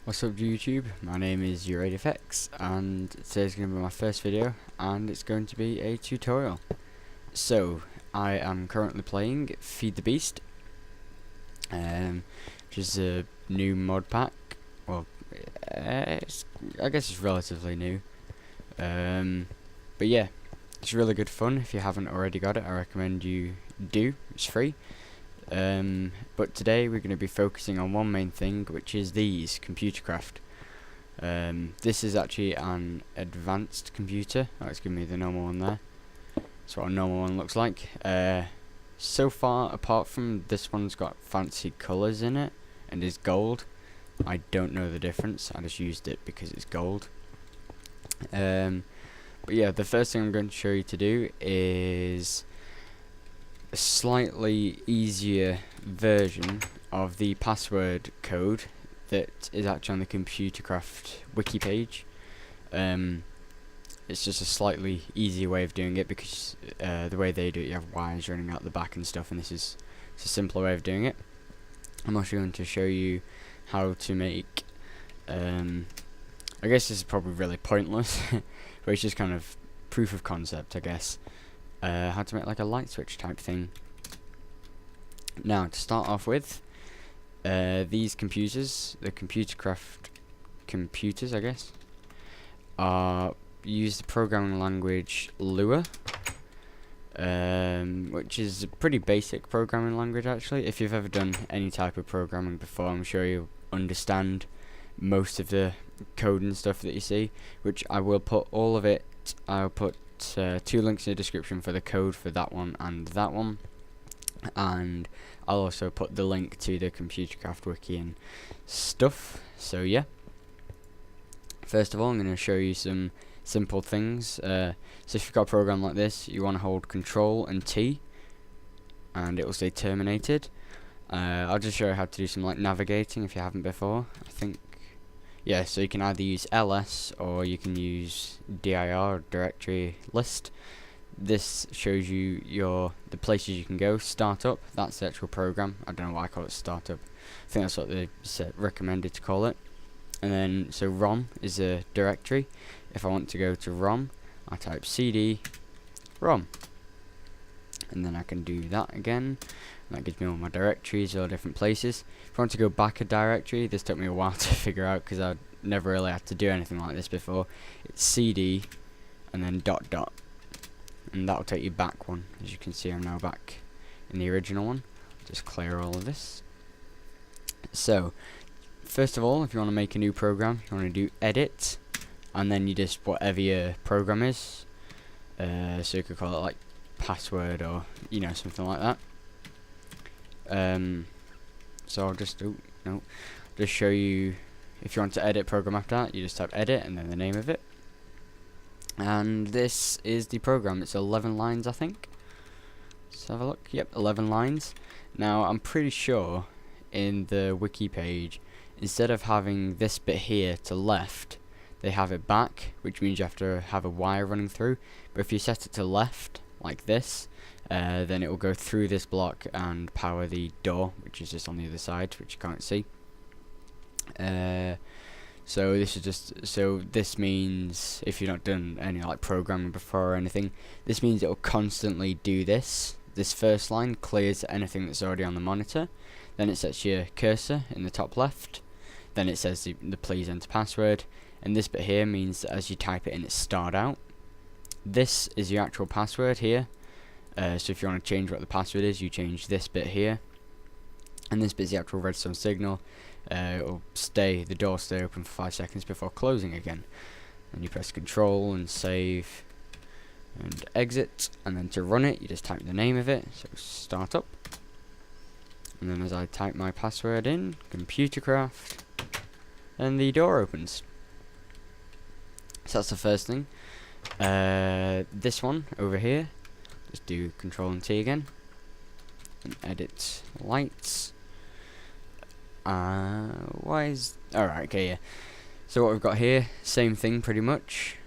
What's up YouTube? My name is URadioFX and today's going to be my first video and it's going to be a tutorial. So, I am currently playing Feed the Beast, which is a new mod pack. Well, I guess it's relatively new. But yeah, it's really good fun. If you haven't already got it, I recommend you do. It's free. But today we're going to be focusing on one main thing, which is these Computercraft. This is actually an advanced computer. Oh, it's giving me the normal one there. That's what a normal one looks like. So far, apart from this one's got fancy colours in it and is gold, I don't know the difference. I just used it because it's gold. But yeah, the first thing I'm going to show you to do is a slightly easier version of the password code that is actually on the Computercraft wiki page. It's just a slightly easier way of doing it because the way they do it, you have wires running out the back and stuff, and this is a simpler way of doing it. I'm also going to show you how to make, I guess this is probably really pointless, but it's just kind of proof of concept, I guess. How to make like a light switch type thing. Now, to start off with, these computers, the Computercraft computers, I guess, use the programming language Lua, which is a pretty basic programming language actually. If you've ever done any type of programming before, I'm sure you'll understand most of the code and stuff that you see, which I will put all of it. I'll put two links in the description for the code for that one, and I'll also put the link to the Computercraft wiki and stuff. So yeah, first of all I'm going to show you some simple things. So if you've got a program like this, you want to hold Control and T and it will say terminated. I'll just show you how to do some like navigating if you haven't before. I think, yeah, so you can either use ls or you can use dir, directory list. This shows you the places you can go. Startup, that's the actual program. I don't know why I call it startup. I think that's what they recommended to call it. And then, so ROM is a directory. If I want to go to ROM, I type cd ROM. And then I can do that again. And that gives me all my directories, all different places. If I want to go back a directory, this took me a while to figure out because I'd never really had to do anything like this before. It's cd and then ... And that'll take you back one. As you can see, I'm now back in the original one. Just clear all of this. So, first of all, if you want to make a new program, you want to do edit, and then you just whatever your program is. So you could call it like password or something like that. So I'll just just show you. If you want to edit program after that, you just type edit and then the name of it. And this is the program. It's 11 lines, I think. Let's have a look. Yep, 11 lines. Now, I'm pretty sure in the wiki page, instead of having this bit here to left, they have it back, which means you have to have a wire running through. But if you set it to left, like this, then it will go through this block and power the door, which is just on the other side, which you can't see. So this is this means if you've not done any like programming before or anything, this means it will constantly do this. This first line clears anything that's already on the monitor, then it sets your cursor in the top left, then it says the please enter password, and this bit here means that as you type it in, it's starred out. This is your actual password here. So if you want to change what the password is, you change this bit here, and this bit is the actual redstone signal. It'll the door stay open for 5 seconds before closing again. And you press Control and save and exit, and then to run it you just type the name of it, so startup, and then as I type my password in, Computercraft, and the door opens. So that's the first thing. This one over here, just do Control and T again and edit lights. Alright, okay, yeah. So what we've got here, same thing pretty much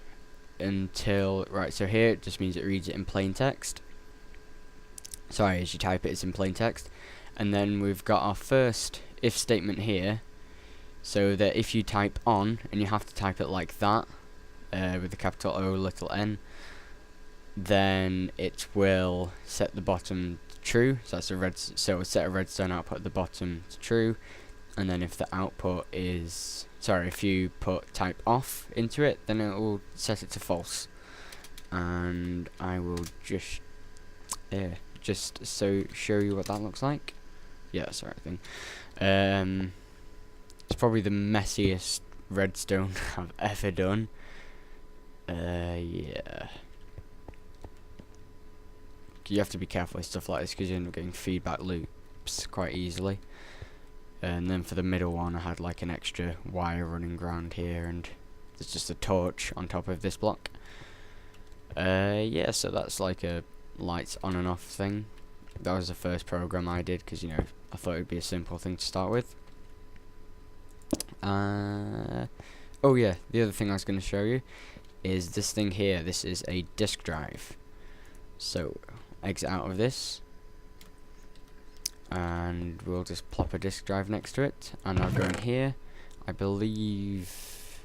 until, right, so here it just means it reads it in plain text. Sorry, as you type it, it's in plain text. And then we've got our first if statement here. so that if you type on, and you have to type it like that, with the capital O little n, then it will set the bottom to true. So that's a so it'll set a redstone output at the bottom to true, and then if the output is, sorry, if you put type off into it, then it will set it to false. And I will just so show you what that looks like. Yeah, that's the right thing. It's probably the messiest redstone I've ever done. Yeah. You have to be careful with stuff like this because you end up getting feedback loops quite easily. And then for the middle one, I had like an extra wire running around here, and there's just a torch on top of this block. Yeah, so that's like a lights on and off thing. That was the first program I did because, you know, I thought it would be a simple thing to start with. Oh yeah, the other thing I was going to show you is this thing here. This is a disk drive. So exit out of this, and we'll just plop a disk drive next to it, and I'll go in here. I believe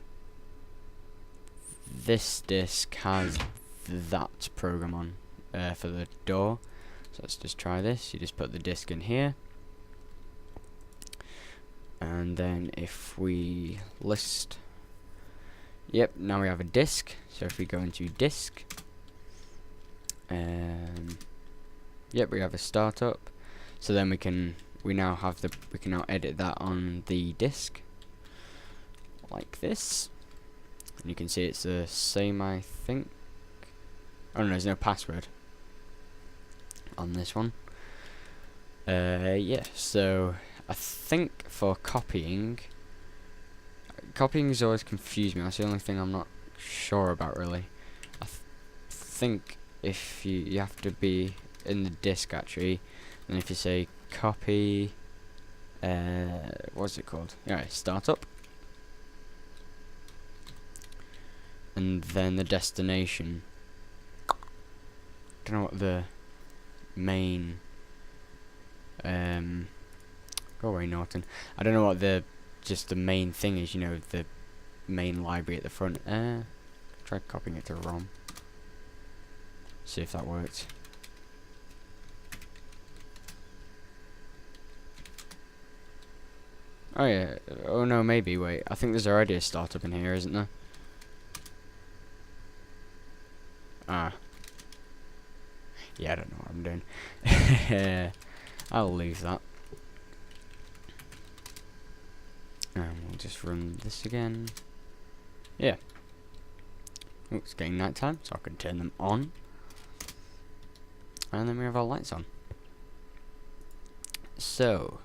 this disk has that program on for the door. So let's just try this. You just put the disk in here, and then if we list, yep, now we have a disk. So if we go into disk, yep, we have a startup. So then we can now edit that on the disk like this, and you can see it's the same, I think. Oh no, there's no password on this one. Yeah, so I think for copying has always confused me. That's the only thing I'm not sure about really. I think if you have to be in the disk actually, and if you say copy, what's it called? Yeah, startup, and then the destination. Don't know what the main go away, Norton. I don't know what the main thing is, you know, the main library at the front. Try copying it to ROM. See if that worked. Oh yeah, oh no, maybe, wait, I think there's already a startup in here, isn't there? Ah. Yeah, I don't know what I'm doing. I'll leave that. And we'll just run this again. Yeah. Oh, it's getting night time, so I can turn them on. And then we have our lights on. So,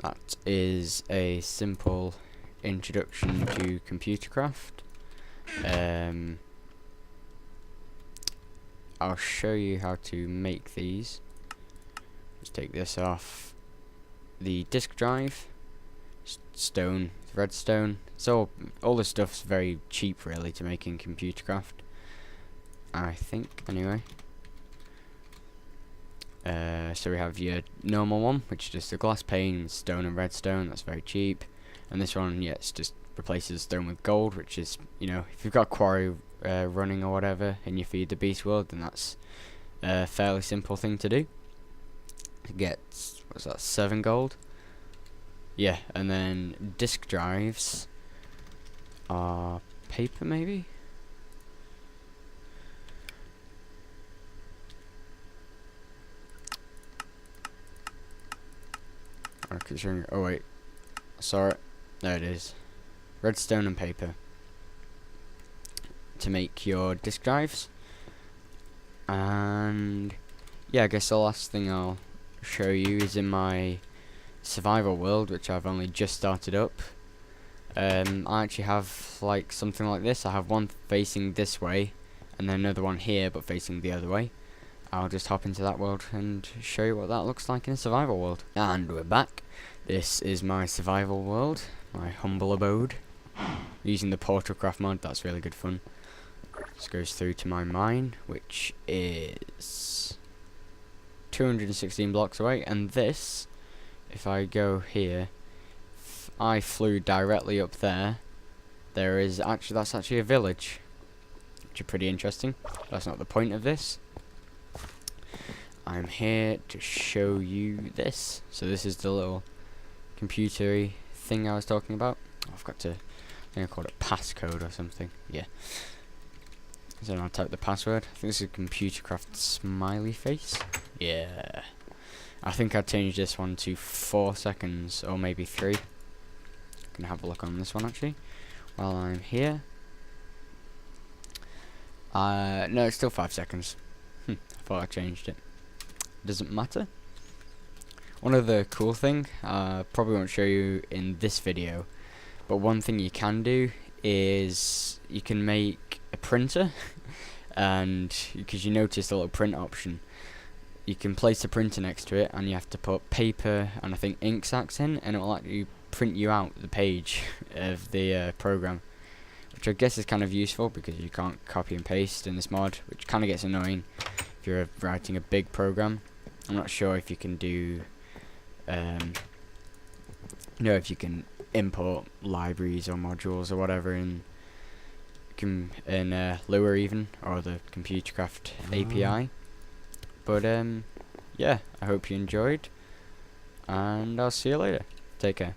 that is a simple introduction to Computercraft. I'll show you how to make these. Just take this off the disk drive. Stone, redstone. So all this stuff's very cheap really to make in Computercraft, I think, anyway. So we have your normal one, which is just a glass pane, stone and redstone. That's very cheap. And this one, yeah, it's just replaces stone with gold, which is, you know, if you've got a quarry running or whatever and you feed the beast world, then that's a fairly simple thing to do. To get, what's that, 7 gold? Yeah, and then disk drives are paper, maybe? Oh wait, sorry, there it is. Redstone and paper to make your disk drives. And yeah, I guess the last thing I'll show you is in my survival world, which I've only just started up. I actually have like something like this. I have one facing this way and then another one here but facing the other way. I'll just hop into that world and show you what that looks like in a survival world. And we're back. This is my survival world, my humble abode. Using the Computercraft mod, that's really good fun. This goes through to my mine, which is 216 blocks away, and this, if I go here, if I flew directly up there, that's actually a village, which is pretty interesting. That's not the point of this. I'm here to show you this. So this is the little computery thing I was talking about. I've got to, I think I called it passcode or something. Yeah. So now I'll type the password. I think this is Computercraft smiley face. Yeah. I think I'd change this one to 4 seconds or maybe 3. Can have a look on this one actually while I'm here. No, it's still 5 seconds. I thought I changed it. Doesn't matter. One other cool thing, probably won't show you in this video, but one thing you can do is you can make a printer, and because you notice the little print option, you can place a printer next to it, and you have to put paper and I think ink sacs in, and it will actually print you out the page of the program, which I guess is kind of useful because you can't copy and paste in this mod, which kind of gets annoying if you're writing a big program. I'm not sure if you can do, if you can import libraries or modules or whatever in Lua even, or the Computercraft API. But yeah, I hope you enjoyed, and I'll see you later. Take care.